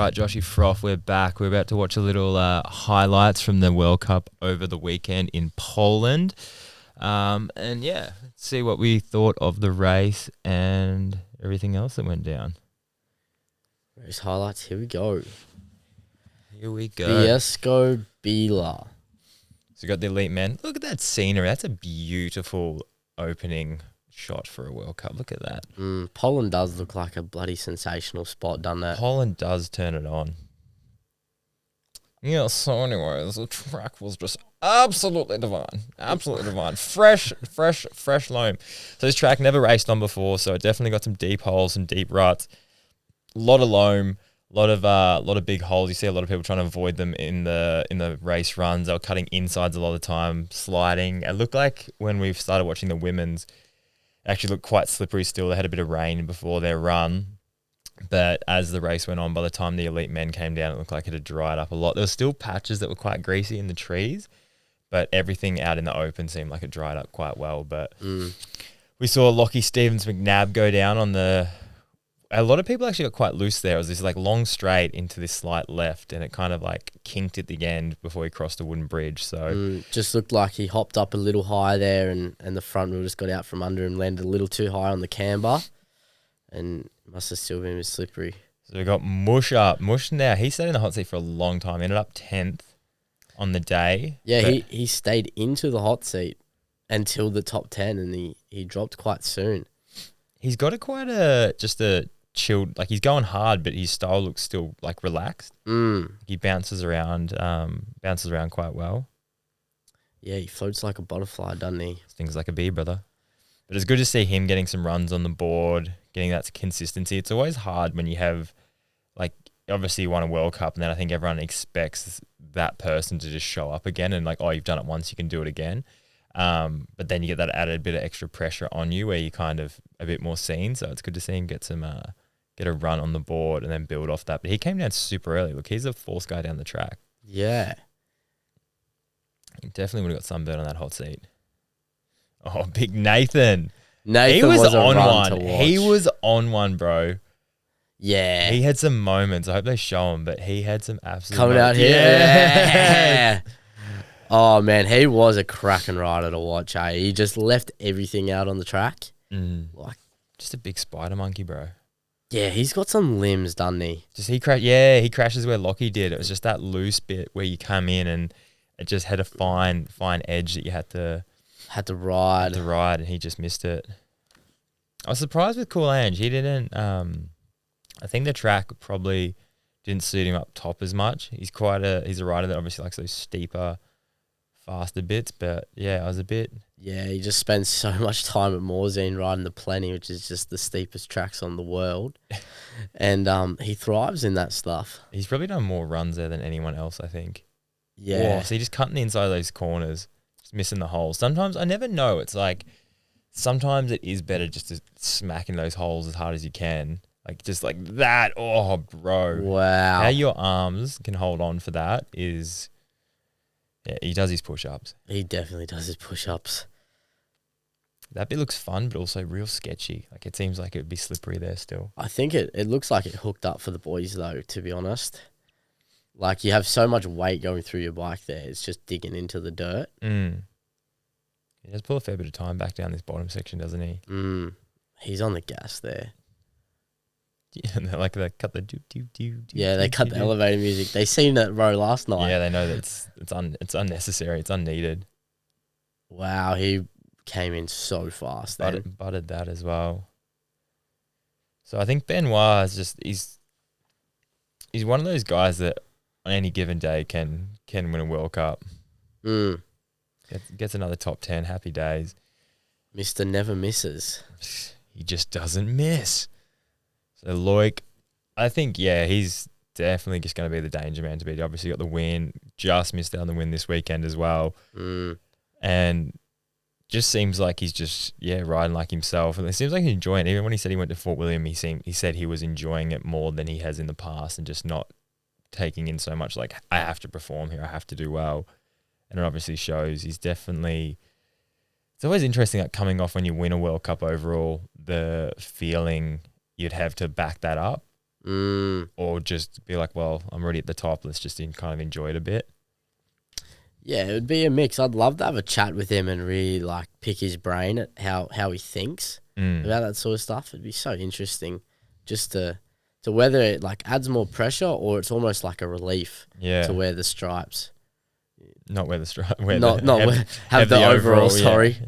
Right, Joshy Frotha, we're back. We're about to watch a little highlights from the World Cup over the weekend in Poland. And yeah, let's see what we thought of the race and everything else that went down. Race highlights, here we go. Here we go. Bielsko-Biala. So we got the elite men. Look at that scenery. That's a beautiful opening shot for a World Cup. Look at that. Poland does look like a bloody sensational spot, doesn't it? Poland does turn it on. Yeah, so anyways, the track was just absolutely divine. Absolutely divine. Fresh loam. So this track never raced on before, so it definitely got some deep holes, some deep ruts. A lot of loam, a lot of big holes. You see a lot of people trying to avoid them in the race runs. They were cutting insides a lot of the time, sliding. It looked like when we started watching the women's, it actually looked quite slippery still. They had a bit of rain before their run. But as the race went on, by the time the elite men came down, it looked like it had dried up a lot. There were still patches that were quite greasy in the trees, but everything out in the open seemed like it dried up quite well. But we saw Lockie Stevens McNab go down on the... A lot of people actually got quite loose there. It was this like long straight into this slight left, and it kind of like kinked at the end before he crossed a wooden bridge. So just looked like he hopped up a little high there, and the front wheel just got out from under him, landed a little too high on the camber, and must have still been a bit slippery. So we got Mush up. Mush now, he stayed in the hot seat for a long time. Ended up 10th on the day. Yeah, he stayed into the hot seat until the top 10, and he dropped quite soon. He's got just a chilled, like he's going hard, but his style looks still like relaxed. He bounces around quite well. Yeah, he floats like a butterfly, doesn't he? Stings like a bee, brother. But it's good to see him getting some runs on the board, getting that consistency. It's always hard when you have, like, obviously you won a World Cup, and then I think everyone expects that person to just show up again and like, oh, you've done it once, you can do it again. But then you get that added bit of extra pressure on you where you're kind of a bit more seen. So it's good to see him get a run on the board and then build off that. But he came down super early. Look, he's a force guy down the track. Yeah. He definitely would have got sunburn on that hot seat. Oh, big Nathan. He was on one. He was on one, bro. Yeah. He had some moments. I hope they show him, but he had some absolute coming moments. out here. Yeah. Oh, man, he was a cracking rider to watch, eh? He just left everything out on the track. Like, just a big spider monkey, bro. Yeah, he's got some limbs, doesn't he? He crashes where Lockie did. It was just that loose bit where you come in and it just had a fine edge that you had to ride, and he just missed it. I was surprised with Cool Ange. He didn't. I think the track probably didn't suit him up top as much. He's a rider that obviously likes those steeper, faster bits. But yeah, I was a bit. Yeah, he just spends so much time at Morzine riding the Plenty, which is just the steepest tracks on the world, and he thrives in that stuff. He's probably done more runs there than anyone else, I think. Yeah. So he just cutting the inside of those corners, just missing the holes. Sometimes I never know. It's like sometimes it is better just to smack in those holes as hard as you can. Like just like that. Oh, bro. Wow. How your arms can hold on for that is... Yeah, he does his push-ups. He definitely does his push-ups. That bit looks fun, but also real sketchy. Like it seems like it would be slippery there still. I think it looks like it hooked up for the boys, though, to be honest. Like, you have so much weight going through your bike there. It's just digging into the dirt. He does pull a fair bit of time back down this bottom section, doesn't he? He's on the gas there. Yeah, and they cut the do. Yeah, they cut the elevator music. They seen that row last night. Yeah, they know that it's unnecessary. It's unneeded. Wow, he came in so fast. Butted that as well. So I think Benoit is he's one of those guys that on any given day can win a World Cup. Gets another top 10. Happy days. Mr. Never Misses. He just doesn't miss. So Loic, I think, yeah, he's definitely just going to be the danger man to beat. Obviously got the win, just missed out on the win this weekend as well. And just seems like he's just, riding like himself. And it seems like he's enjoying it. Even when he said he went to Fort William, he said he was enjoying it more than he has in the past and just not taking in so much like, I have to perform here, I have to do well. And it obviously shows. He's definitely... It's always interesting, like coming off when you win a World Cup overall, the feeling you'd have to back that up. or just be like, well, I'm already at the top. Let's just kind of enjoy it a bit. Yeah, it would be a mix. I'd love to have a chat with him and really like pick his brain at how he thinks about that sort of stuff. It'd be so interesting just to whether it like adds more pressure or it's almost like a relief to wear the stripes. Not wear the stripe. Have the overall. Sorry. Yeah.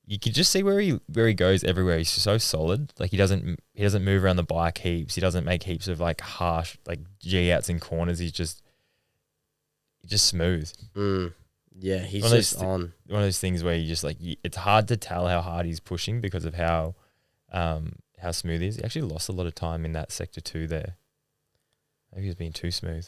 You can just see where he goes everywhere. He's so solid. Like he doesn't move around the bike heaps. He doesn't make heaps of like harsh like G outs in corners. He's just smooth. Yeah, he's just on. One of those things where you just like it's hard to tell how hard he's pushing because of how smooth he is. He actually lost a lot of time in that sector 2 there. Maybe he was being too smooth.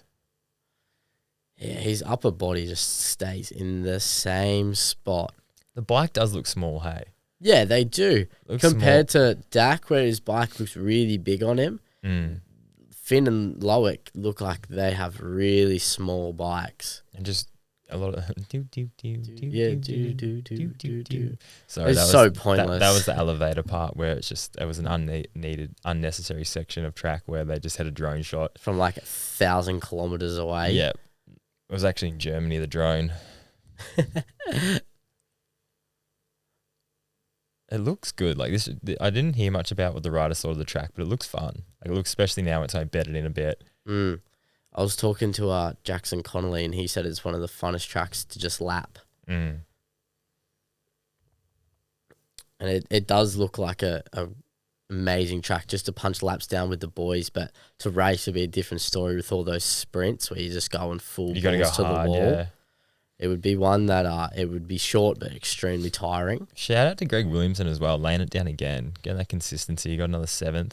Yeah, his upper body just stays in the same spot. The bike does look small, hey? Yeah, they do. Compared to Dak, where his bike looks really big on him, Finn and Loic look like they have really small bikes. And just a lot of Sorry, it's so pointless. That was the elevator part where it was an unnecessary section of track where they just had a drone shot. From like 1,000 kilometers away. Yeah. It was actually in Germany, the drone. It looks good. Like this, I didn't hear much about what the rider saw of the track, but it looks fun. Like it looks, especially now it's like bedded in a bit. I was talking to Jackson Connolly, and he said it's one of the funnest tracks to just lap. And it does look like a amazing track just to punch laps down with the boys, but to race would be a different story with all those sprints where you're just going full balls to the wall. Yeah. It would be one that it would be short but extremely tiring. Shout out to Greg Williamson as well, laying it down again, getting that consistency. He got another 7th.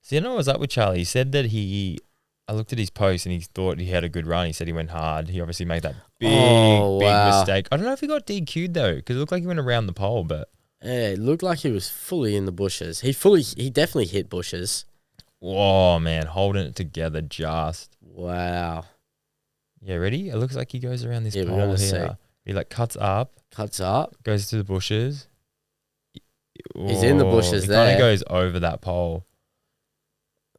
So you know what was up with Charlie? He said that I looked at his post and he thought he had a good run. He said he went hard. He obviously made that big mistake. I don't know if he got DQ'd though, because it looked like he went around the pole, but yeah, it looked like he was fully in the bushes. He definitely hit bushes. Whoa, man, holding it together just. Wow. Yeah, ready? It looks like he goes around this pole here. See. He like cuts up, goes to the bushes. He's in the bushes there. He kind of goes over that pole.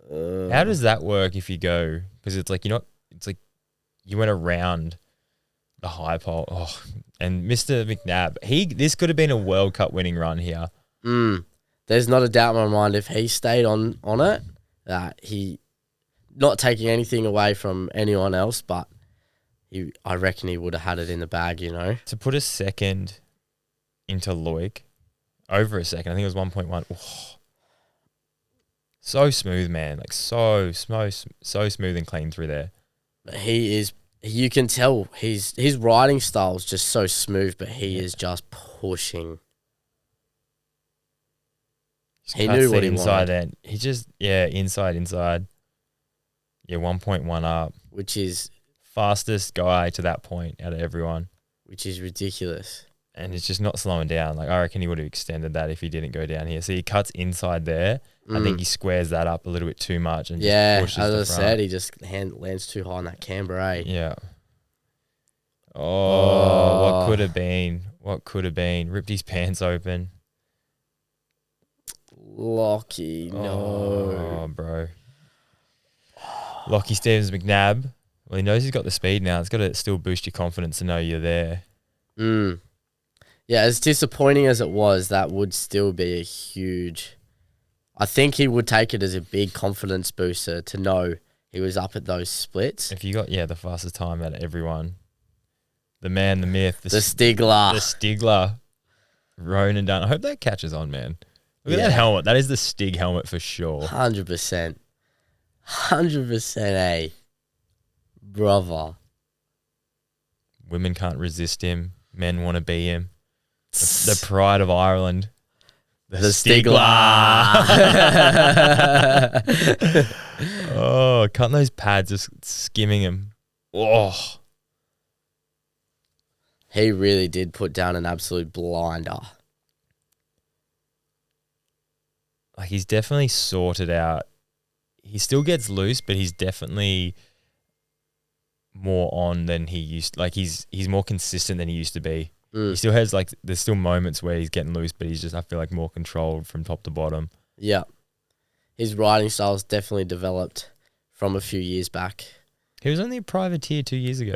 How does that work if you go? Because it's like it's like you went around the high pole. Oh, and Mr. McNab, this could have been a World Cup winning run here. There's not a doubt in my mind if he stayed on it, that he not taking anything away from anyone else, but I reckon he would have had it in the bag, To put a second into Loic, over a second, I think it was 1.1. Oh, so smooth, man. Like so smooth and clean through there. He is. You can tell his riding style is just so smooth, but he is just pushing. He knew what he wanted. Then he just inside. Yeah, 1.1 up, which is fastest guy to that point out of everyone. Which is ridiculous. And it's just not slowing down. Like I reckon he would have extended that if he didn't go down here. So he cuts inside there. I think he squares that up a little bit too much and just pushes as I said, he just lands too high on that camber, eh? Yeah. Oh, what could have been? Ripped his pants open. Lockie, no. Oh, bro. Lockie Stevens McNab. Well, he knows he's got the speed now. It's got to still boost your confidence to know you're there. Yeah, as disappointing as it was, that would still be a huge... I think he would take it as a big confidence booster to know he was up at those splits. If you got, the fastest time out of everyone. The man, the myth. The Stigler. The Stigler. Ronan Dunne. I hope that catches on, man. Look at that helmet. That is the Stig helmet for sure. 100%. 100%, eh? Brother. Women can't resist him. Men want to be him. The pride of Ireland. The Stigler. Oh, cutting those pads, just skimming him. Oh. He really did put down an absolute blinder. Like he's definitely sorted out. He still gets loose, but he's definitely more on than he used. Like he's more consistent than he used to be. He still has there's still moments where he's getting loose, but he's just, I feel like, more controlled from top to bottom. Yeah. his riding style's definitely developed from a few years back. He was only a privateer 2 years ago.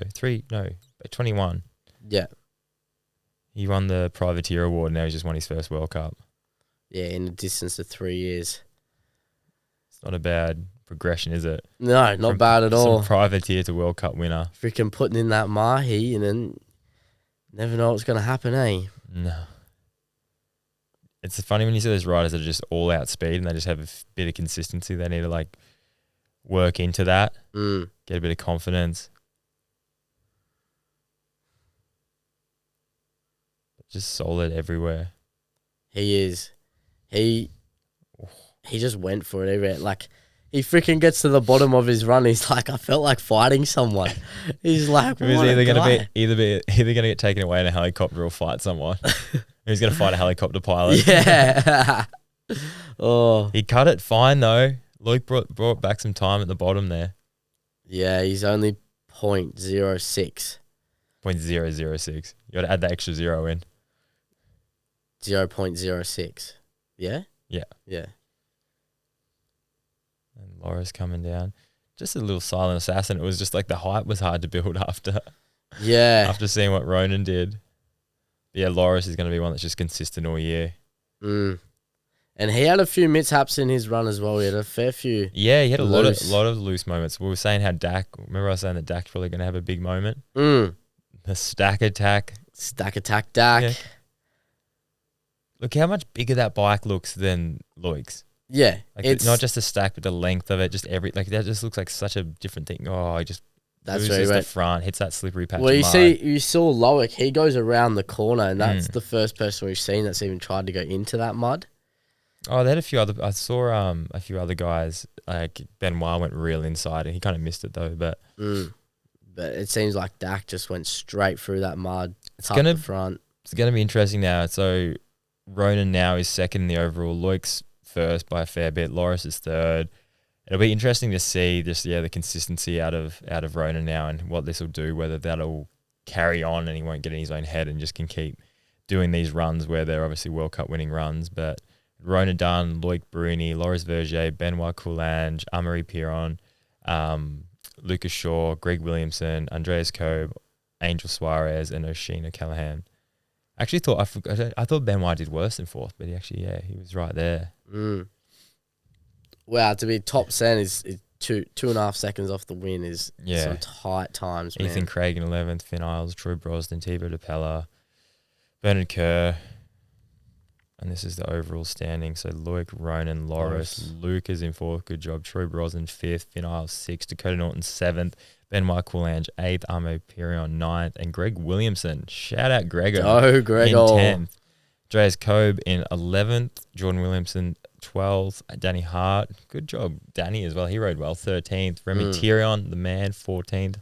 21. Yeah. He won the privateer award. Now he's just won his first World Cup. Yeah, in a distance of 3 years. It's not a bad progression, is it? No, not bad at all. Some privateer to World Cup winner. Freaking putting in that mahi and then never know what's going to happen, eh? No. It's funny when you see those riders that are just all out speed and they just have a bit of consistency. They need to like work into that, get a bit of confidence. Just solid everywhere. He is. He just went for it everywhere. Like, he freaking gets to the bottom of his run. He's like, I felt like fighting someone. He's like, He's either going to get taken away in a helicopter or fight someone. He's going to fight a helicopter pilot. Yeah. Oh. He cut it fine though. Luke brought back some time at the bottom there. Yeah, he's only 0.06. 0.006. You got to add the extra zero in. 0.06. Yeah? Yeah. Yeah. And Laura's coming down. Just a little silent assassin. It was just like the hype was hard to build after. Yeah. After seeing what Ronan did. But yeah, Loris is going to be one that's just consistent all year. And he had a few mishaps in his run as well. He had a fair few. Yeah, he had a lot of loose moments. We were saying how remember I was saying that Dak's probably going to have a big moment? The stack attack. Stack attack Dak. Yeah. Look how much bigger that bike looks than Luke's. Yeah. Like it's not just the stack, but the length of it. Just that just looks like such a different thing. Oh, he just loses the front, hits that slippery patch. Well, you saw Loic. He goes around the corner, and that's the first person we've seen that's even tried to go into that mud. Oh, they had a few other. I saw a few other guys. Like Benoit went real inside, and he kind of missed it though. But it seems like Dak just went straight through that mud. It's gonna be interesting now. So Ronan now is second in the overall. Loic's first by a fair bit. Loris is third. It'll be interesting to see just the consistency out of Ronan now and what this will do. Whether that'll carry on and he won't get in his own head and just can keep doing these runs where they're obviously World Cup winning runs, but. Ronan Dunne, Loic Bruni, Loris Vergier, Benoit Coulange, Amaury Piron, Lucas Shaw, Greg Williamson, Andreas Kobe, Angel Suarez, and Oshina Callahan. I thought Benoit did worse than fourth, but he was right there. Wow, to be top 10 is 2.5 seconds off the win is some tight times, man. Ethan Craig in 11th, Finn Isles, Troy Brosnan, Thibaut DePella, Bernard Kerr. And this is the overall standing. So Loic, Ronan, Loris. Luke is in fourth. Good job. Troy Brosnan, fifth. Finn Isles, sixth. Dakota Norton, seventh. Benoit Coulange, eighth. Armo Pirion, ninth. And Greg Williamson. Shout out Gregor. Oh, Gregor. In 10th. Andreas Kobe in 11th. Jordan Williamson, 12th. Danny Hart. Good job. Danny as well. He rode well. 13th. Remy Tyrion, the man, 14th.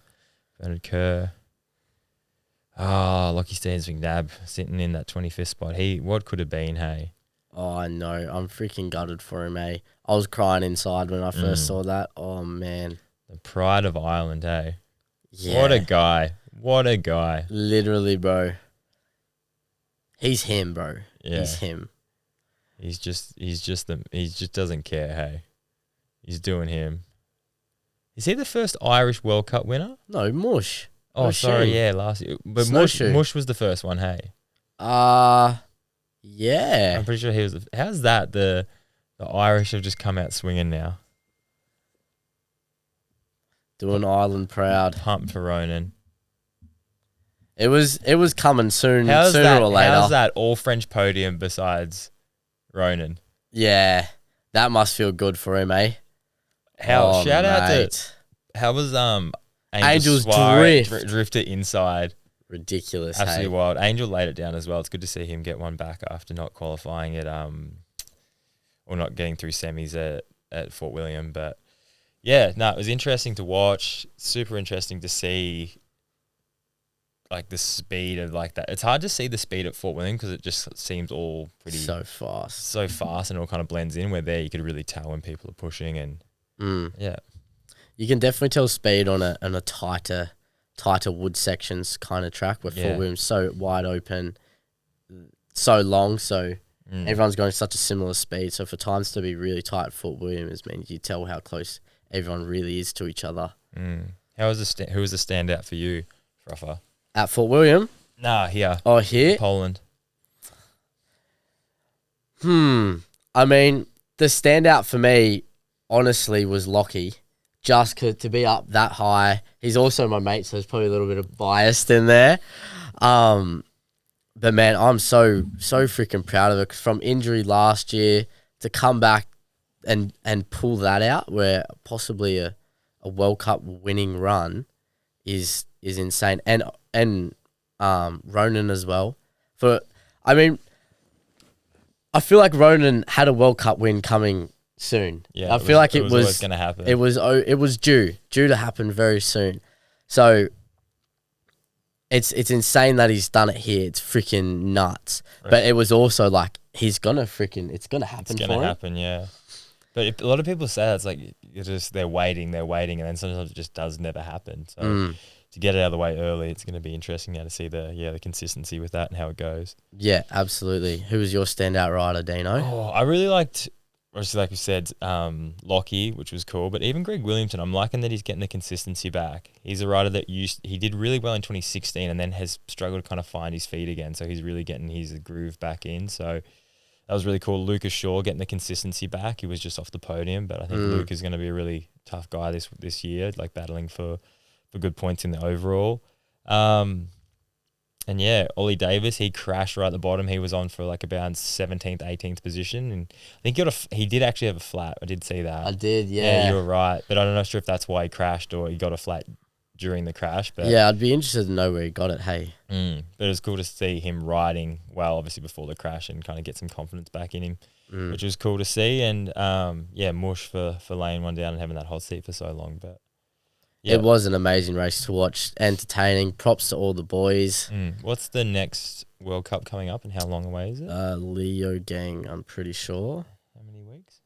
Bernard Kerr. Lockie Steens McNab sitting in that 25th spot. What could have been, hey? Oh, I know. I'm freaking gutted for him, eh? I was crying inside when I first saw that. Oh, man. The pride of Ireland, hey? Yeah. What a guy. What a guy. Literally, bro. He's him, bro. Yeah. He's him. He just doesn't care, hey? He's doing him. Is he the first Irish World Cup winner? No, Mush. Oh, sorry, yeah, last year. But Mush was the first one, hey? Yeah. I'm pretty sure he was. How's that? The Irish have just come out swinging now. Doing Ireland proud. Pumped for Ronan. It was coming sooner or later. How's that all French podium besides Ronan? Yeah, that must feel good for him, eh? Shout out to how was Angel's drifted inside. Ridiculous. Absolutely wild. Angel laid it down as well. It's good to see him get one back after not qualifying or not getting through semis at Fort William. But yeah, it was interesting to watch. Super interesting to see like the speed of like that. It's hard to see the speed at Fort William because it just seems all pretty so fast and all kind of blends in. Where there you could really tell when people are pushing and yeah. You can definitely tell speed on a tighter wood sections kind of track where Fort William's so wide open, so long. So Everyone's going such a similar speed. So for times to be really tight at Fort William means you tell how close everyone really is to each other. Who was the standout for you, Frotha? At Fort William? Nah, here. Oh, here? Poland. I mean, the standout for me, honestly, was Lockie. Just to be up that high. He's also my mate, so there's probably a little bit of bias in there. But man, I'm so freaking proud of it. 'Cause from injury last year to come back and pull that out, where possibly a World Cup winning run is insane. And Ronan as well. I feel like Ronan had a World Cup win coming soon. Yeah, I feel like it was always going to happen. It was due to happen very soon. So it's insane that he's done it here. It's freaking nuts. Right. But it was also like it's gonna happen. It's gonna happen, yeah. But a lot of people say it's like they're waiting, and then sometimes it just does never happen. So to get it out of the way early, it's going to be interesting now to see the consistency with that and how it goes. Yeah, absolutely. Who was your standout rider, Dino? Oh, I really liked, obviously, like we said, Lockie, which was cool. But even Greg Williamson, I'm liking that he's getting the consistency back. He's a rider that he did really well in 2016 and then has struggled to kind of find his feet again. So he's really getting his groove back in. So that was really cool. Lucas Shaw getting the consistency back. He was just off the podium, but I think Luke is going to be a really tough guy this year, like battling for good points in the overall. And yeah, Ollie Davis, he crashed right at the bottom. He was on for like about 17th, 18th position, and I think he did actually have a flat. I did see that. I did, yeah. Yeah, you were right, but I'm not sure if that's why he crashed or he got a flat during the crash. But yeah, I'd be interested to know where he got it. Hey, but it was cool to see him riding well, obviously before the crash, and kind of get some confidence back in him, which was cool to see. And yeah, mush for laying one down and having that hot seat for so long, but. Yep. It was an amazing race to watch, entertaining. Props to all the boys. What's the next World Cup coming up and how long away is it? Leo Gang, I'm pretty sure. How many weeks?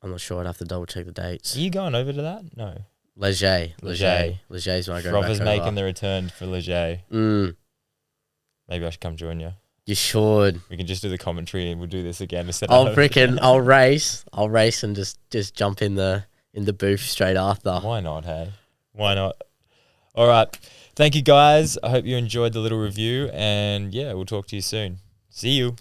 I'm not sure. I'd have to double check the dates. Are you going over to that? No. Leger. Leger's when I go back Frotha's over. making the return for Leger. Maybe I should come join you. You should. We can just do the commentary and we'll do this again. I'll race. I'll race and just jump in the booth straight after. Why not, hey? Why not? All right. Thank you, guys. I hope you enjoyed the little review. And, yeah, we'll talk to you soon. See you.